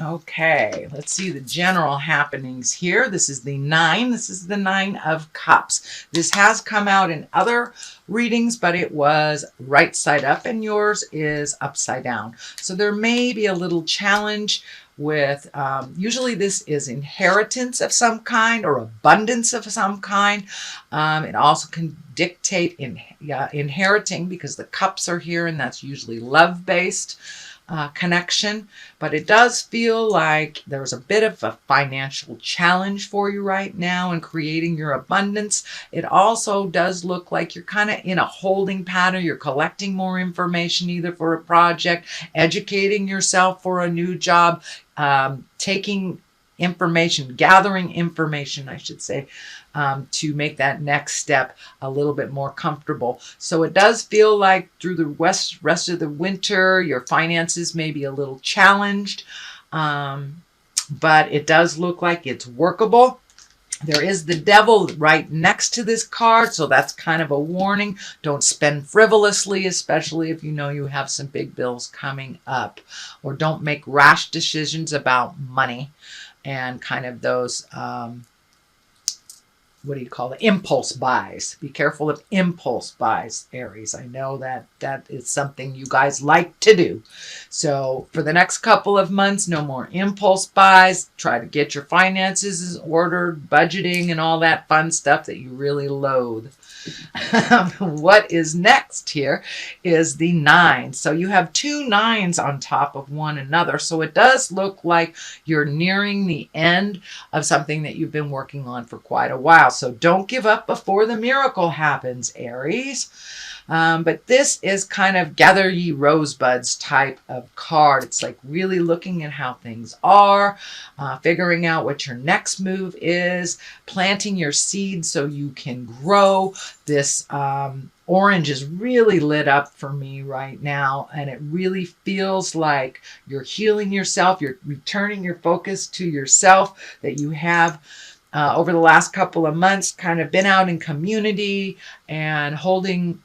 Okay, let's see the general happenings here. This is the 9. This is the 9 of Cups. This has come out in other readings, but it was right side up and yours is upside down. So there may be a little challenge with, usually this is inheritance of some kind or abundance of some kind. It also can dictate inheriting because the cups are here and that's usually love-based. Connection, but it does feel like there's a bit of a financial challenge for you right now in creating your abundance. It also does look like you're kind of in a holding pattern. You're collecting more information either for a project, educating yourself for a new job, taking information, gathering information, I should say, to make that next step a little bit more comfortable. So it does feel like through the rest of the winter, your finances may be a little challenged, but it does look like it's workable. There is the devil right next to this card, so that's kind of a warning. Don't spend frivolously, especially if you know you have some big bills coming up. Or don't make rash decisions about money and kind of those, what do you call it? Impulse buys. Be careful of impulse buys, Aries. I know that that is something you guys like to do. So for the next couple of months, no more impulse buys. Try to get your finances ordered, budgeting, and all that fun stuff that you really loathe. What is next here is the 9. So you have 2 9s on top of one another. So it does look like you're nearing the end of something that you've been working on for quite a while. So don't give up before the miracle happens, Aries. But this is kind of gather ye rosebuds type of card. It's like really looking at how things are, figuring out what your next move is, planting your seeds so you can grow. This orange is really lit up for me right now, and it really feels like you're healing yourself. You're returning your focus to yourself that you have over the last couple of months kind of been out in community and holding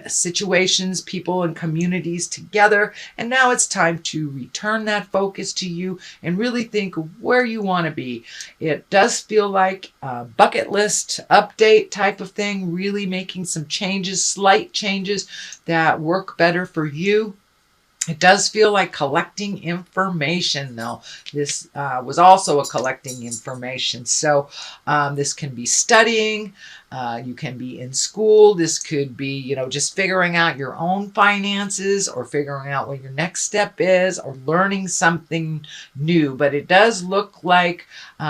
situations, people, and communities together. And now it's time to return that focus to you and really think where you want to be. It does feel like a bucket list update type of thing, really making some changes, slight changes that work better for you. It does feel like collecting information, though. This was also a collecting information. So this can be studying. You can be in school. This could be, just figuring out your own finances or figuring out what your next step is or learning something new. But it does look like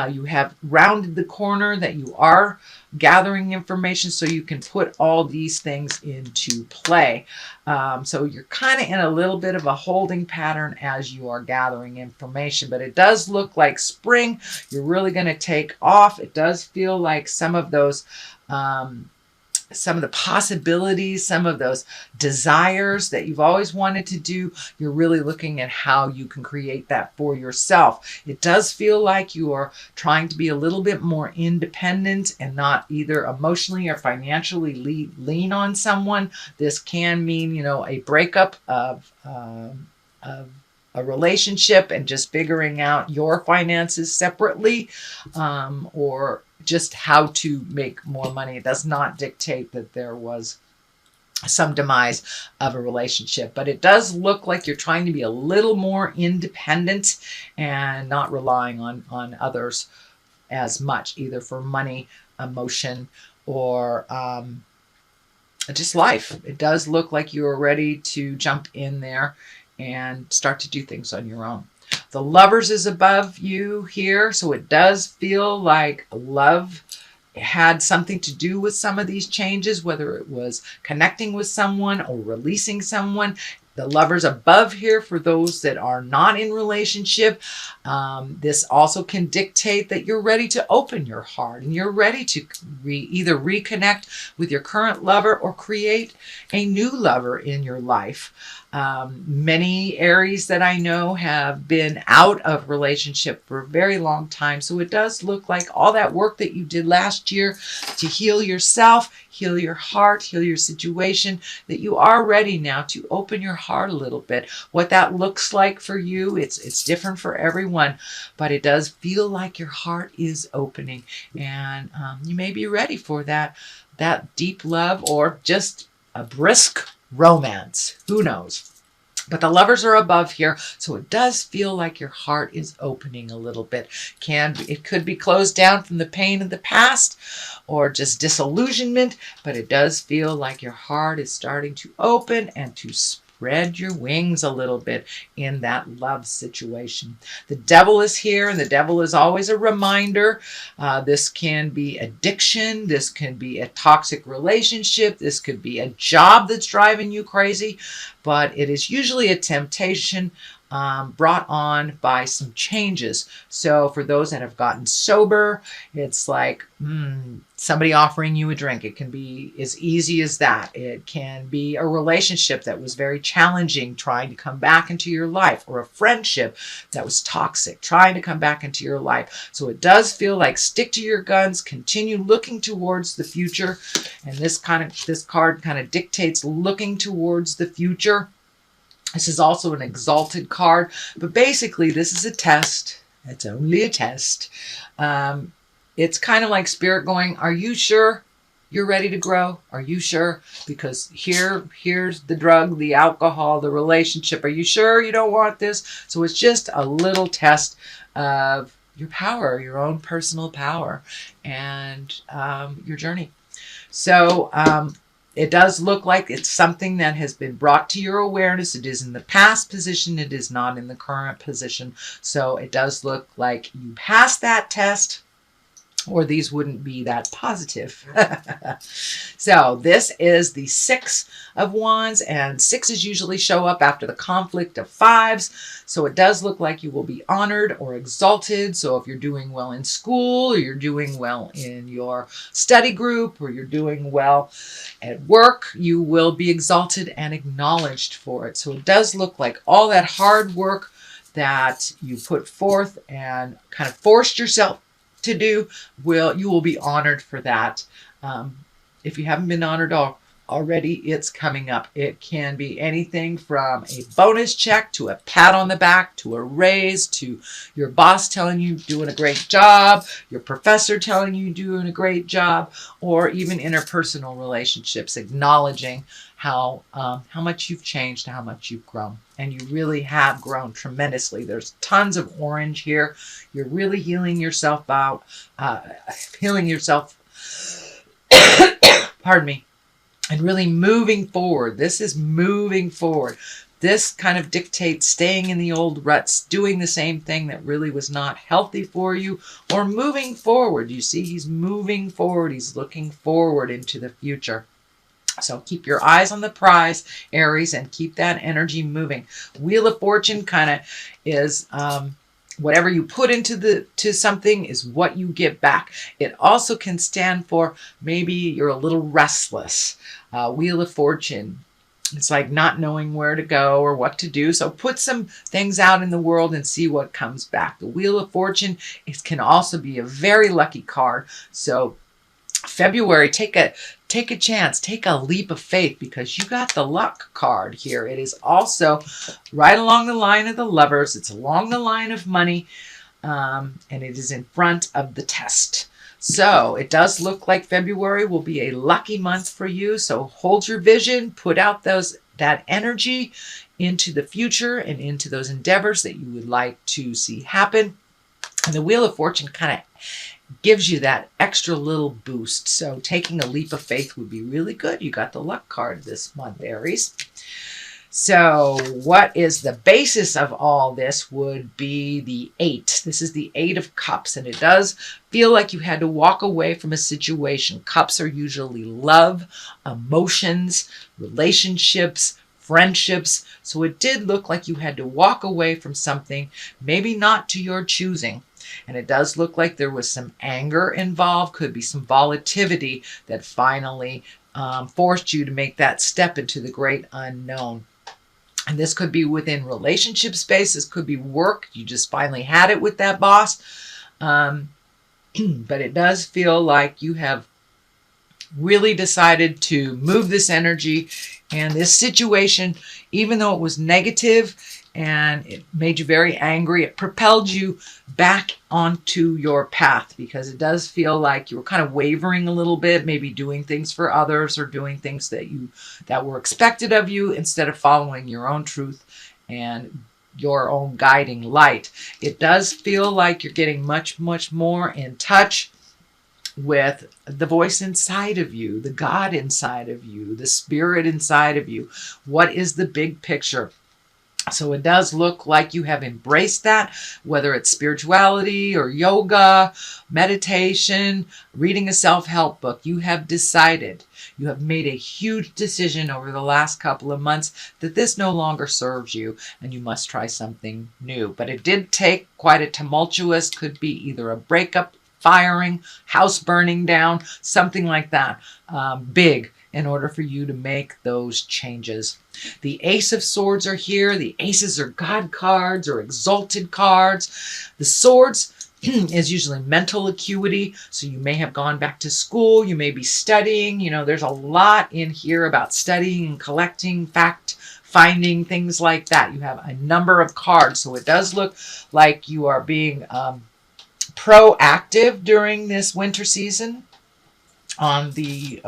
you have rounded the corner, that you are gathering information so you can put all these things into play. So you're kind of in a little bit of a holding pattern as you are gathering information, but it does look like spring. You're really going to take off. It does feel like some of those, some of the possibilities, some of those desires that you've always wanted to do, you're really looking at how you can create that for yourself. It does feel like you are trying to be a little bit more independent and not either emotionally or financially lean on someone. This can mean, a breakup of a relationship and just figuring out your finances separately, or just how to make more money. It does not dictate that there was some demise of a relationship, but it does look like you're trying to be a little more independent and not relying on others as much, either for money, emotion, or just life. It does look like you are ready to jump in there and start to do things on your own. The Lovers is above you here, so it does feel like love had something to do with some of these changes, whether it was connecting with someone or releasing someone. The Lovers above here for those that are not in relationship. This also can dictate that you're ready to open your heart and you're ready to either reconnect with your current lover or create a new lover in your life. Many Aries that I know have been out of relationship for a very long time. So it does look like all that work that you did last year to heal yourself, heal your heart, heal your situation, that you are ready now to open your heart a little bit. What that looks like for you, it's different for everyone, but it does feel like your heart is opening, and you may be ready for that deep love, or just a brisk romance. Who knows? But the lovers are above here, so it does feel like your heart is opening a little bit. It could be closed down from the pain of the past or just disillusionment, but it does feel like your heart is starting to open and to spread your wings a little bit in that love situation. The devil is here, and the devil is always a reminder. This can be addiction. This can be a toxic relationship. This could be a job that's driving you crazy, but it is usually a temptation brought on by some changes. So for those that have gotten sober, it's like somebody offering you a drink. It can be as easy as that. It can be a relationship that was very challenging, trying to come back into your life, or a friendship that was toxic, trying to come back into your life. So it does feel like stick to your guns, continue looking towards the future. And this card kind of dictates looking towards the future. This is also an exalted card, but basically this is a test. It's only a test. It's kind of like Spirit going, are you sure you're ready to grow? Are you sure? Because here's the drug, the alcohol, the relationship. Are you sure you don't want this? So it's just a little test of your power, your own personal power, and your journey. So it does look like it's something that has been brought to your awareness. It is in the past position. It is not in the current position. So it does look like you passed that test, or these wouldn't be that positive. So this is the 6 of Wands, and 6s usually show up after the conflict of 5s. So it does look like you will be honored or exalted. So if you're doing well in school, or you're doing well in your study group, or you're doing well at work, you will be exalted and acknowledged for it. So it does look like all that hard work that you put forth and kind of forced yourself to do, you will be honored for that. If you haven't been honored already, it's coming up. It can be anything from a bonus check to a pat on the back to a raise to your boss telling you doing a great job, your professor telling you doing a great job, or even interpersonal relationships acknowledging how much you've changed, how much you've grown. And you really have grown tremendously. There's tons of orange here. You're really healing yourself out, pardon me, and really moving forward. This is moving forward. This kind of dictates staying in the old ruts, doing the same thing that really was not healthy for you, or moving forward. You see, he's moving forward. He's looking forward into the future. So keep your eyes on the prize, Aries, and keep that energy moving. Wheel of Fortune kind of is whatever you put into something is what you get back. It also can stand for maybe you're a little restless. Wheel of Fortune, it's like not knowing where to go or what to do. So put some things out in the world and see what comes back. The Wheel of Fortune, it can also be a very lucky card. So February, take a chance, take a leap of faith, because you got the luck card here. It is also right along the line of the lovers. It's along the line of money, and it is in front of the test. So it does look like February will be a lucky month for you. So hold your vision, put out that energy into the future and into those endeavors that you would like to see happen. And the Wheel of Fortune kind of gives you that extra little boost. So taking a leap of faith would be really good. You got the luck card this month, Aries. So what is the basis of all this would be the 8. This is the 8 of Cups, and it does feel like you had to walk away from a situation. Cups are usually love, emotions, relationships, friendships. So it did look like you had to walk away from something, maybe not to your choosing. And it does look like there was some anger involved, could be some volatility that finally forced you to make that step into the great unknown. And this could be within relationship space. This could be work. You just finally had it with that boss. But it does feel like you have really decided to move this energy and this situation, even though it was negative and it made you very angry, it propelled you back onto your path, because it does feel like you were kind of wavering a little bit, maybe doing things for others or doing things that were expected of you instead of following your own truth and your own guiding light. It does feel like you're getting much, much more in touch with the voice inside of you, the God inside of you, the spirit inside of you. What is the big picture? So it does look like you have embraced that, whether it's spirituality or yoga, meditation, reading a self-help book. You have decided, you have made a huge decision over the last couple of months that this no longer serves you and you must try something new. But it did take quite a tumultuous, could be either a breakup, firing, house burning down, something like that, big, in order for you to make those changes. The Ace of Swords are here. The Aces are God cards or exalted cards. The Swords is usually mental acuity. So you may have gone back to school. You may be studying. You know, there's a lot in here about studying and collecting, fact finding, things like that. You have a number of cards. So it does look like you are being proactive during this winter season on the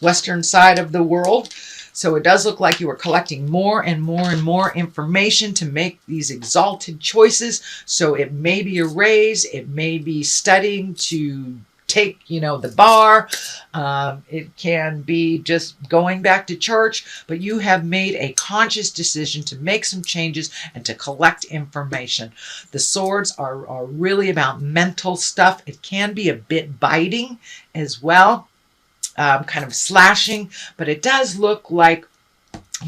western side of the world. So it does look like you are collecting more and more and more information to make these exalted choices. So it may be a raise, it may be studying to take, the bar. It can be just going back to church, but you have made a conscious decision to make some changes and to collect information. The Swords are really about mental stuff. It can be a bit biting as well. Kind of slashing, but it does look like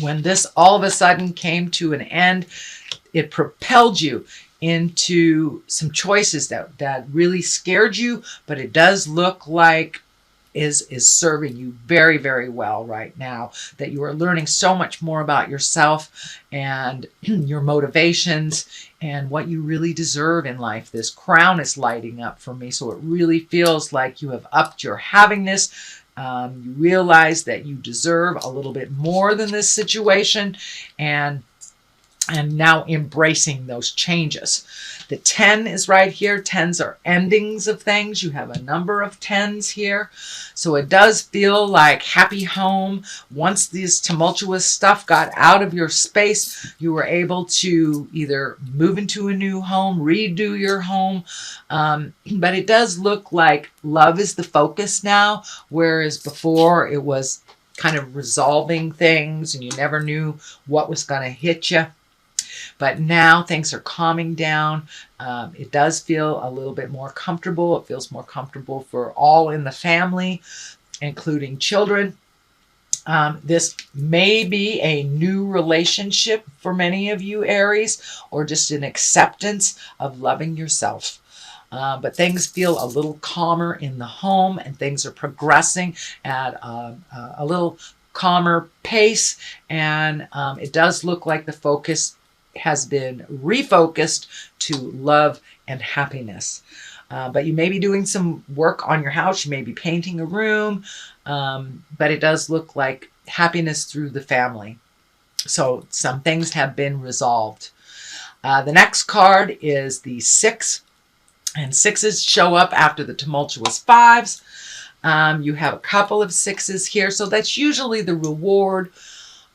when this all of a sudden came to an end, it propelled you into some choices that really scared you, but it does look like is serving you very, very well right now, that you are learning so much more about yourself and your motivations and what you really deserve in life. This crown is lighting up for me, so it really feels like you have upped your havingness. You realize that you deserve a little bit more than this situation, and now embracing those changes. The 10 is right here. 10s are endings of things. You have a number of 10s here. So it does feel like happy home. Once this tumultuous stuff got out of your space, you were able to either move into a new home, redo your home. But it does look like love is the focus now, whereas before it was kind of resolving things and you never knew what was going to hit you. But now things are calming down. It does feel a little bit more comfortable. It feels more comfortable for all in the family, including children. This may be a new relationship for many of you, Aries, or just an acceptance of loving yourself. But things feel a little calmer in the home, and things are progressing at a little calmer pace. And it does look like the focus has been refocused to love and happiness. But you may be doing some work on your house. You may be painting a room. But it does look like happiness through the family. So some things have been resolved. The next card is the 6. And 6s show up after the tumultuous 5s. You have a couple of 6s here. So that's usually the reward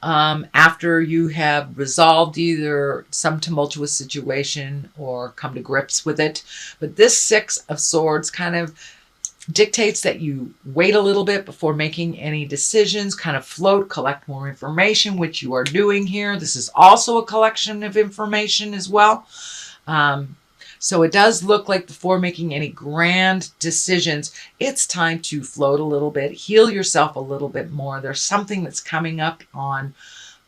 after you have resolved either some tumultuous situation or come to grips with it. But this 6 of Swords kind of dictates that you wait a little bit before making any decisions, kind of float, collect more information, which you are doing here. This is also a collection of information as well. So it does look like before making any grand decisions, it's time to float a little bit, heal yourself a little bit more. There's something that's coming up on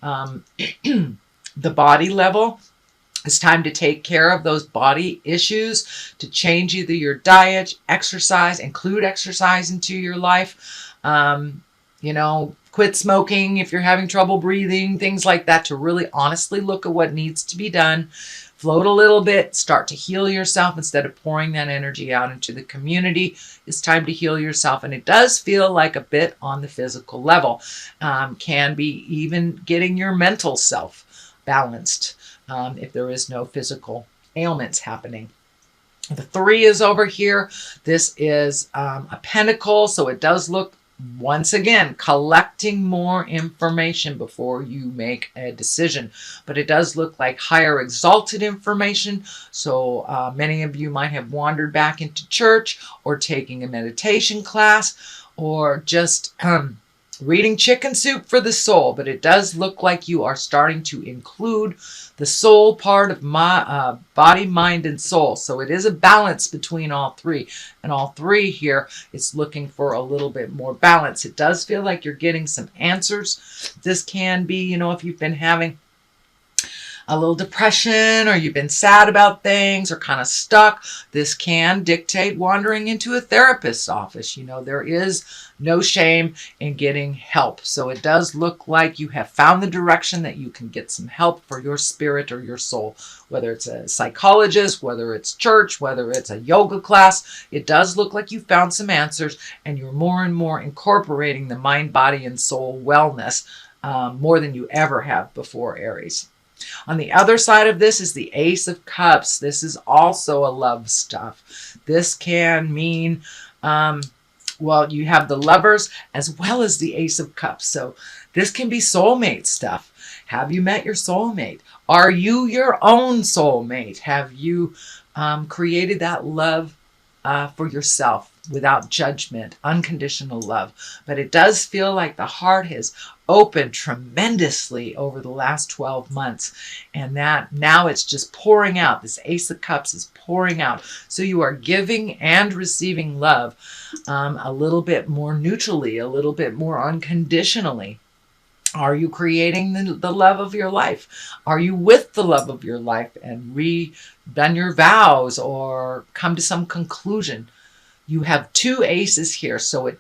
the body level. It's time to take care of those body issues, to change either your diet, exercise, include exercise into your life. Quit smoking if you're having trouble breathing, things like that, to really honestly look at what needs to be done. Float a little bit, start to heal yourself instead of pouring that energy out into the community. It's time to heal yourself. And it does feel like a bit on the physical level. Can be even getting your mental self balanced if there is no physical ailments happening. The 3 is over here. This is a pentacle, so it does look, once again, collecting more information before you make a decision. But it does look like higher exalted information. So many of you might have wandered back into church or taking a meditation class or just reading Chicken Soup for the Soul. But it does look like you are starting to include the soul part of my body, mind, and soul. So it is a balance between all 3. And all 3 here, it's looking for a little bit more balance. It does feel like you're getting some answers. This can be, if you've been having a little depression or you've been sad about things or kind of stuck, this can dictate wandering into a therapist's office. There is no shame in getting help. So it does look like you have found the direction that you can get some help for your spirit or your soul, whether it's a psychologist, whether it's church, whether it's a yoga class. It does look like you found some answers and you're more and more incorporating the mind, body, and soul wellness more than you ever have before, Aries. On the other side of this is the Ace of Cups. This is also a love stuff. This can mean, you have the Lovers as well as the Ace of Cups. So this can be soulmate stuff. Have you met your soulmate? Are you your own soulmate? Have you created that love for yourself without judgment, unconditional love? But it does feel like the heart has opened tremendously over the last 12 months, and that now it's just pouring out. This Ace of Cups is pouring out. So you are giving and receiving love a little bit more neutrally, a little bit more unconditionally. Are you creating the love of your life? Are you with the love of your life and redone your vows or come to some conclusion? You have 2 aces here, so it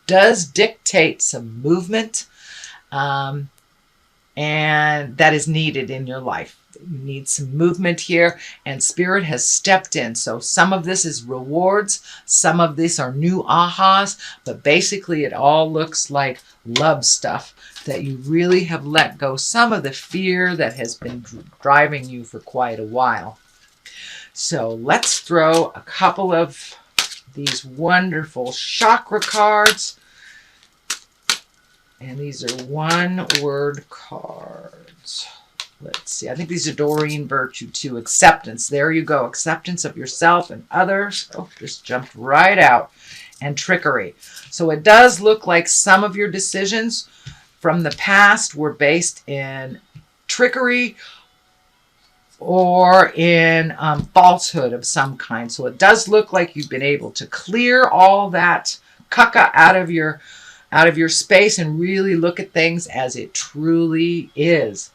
does dictate some movement and that is needed in your life. You need some movement here, and Spirit has stepped in. So some of this is rewards, some of these are new ahas, but basically it all looks like love stuff that you really have let go some of the fear that has been driving you for quite a while. So let's throw a couple of these wonderful chakra cards. And these are 1-word cards. Let's see. I think these are Doreen Virtue too. Acceptance. There you go. Acceptance of yourself and others. Oh, just jumped right out. And trickery. So it does look like some of your decisions from the past were based in trickery or in falsehood of some kind. So it does look like you've been able to clear all that caca out of your space and really look at things as it truly is.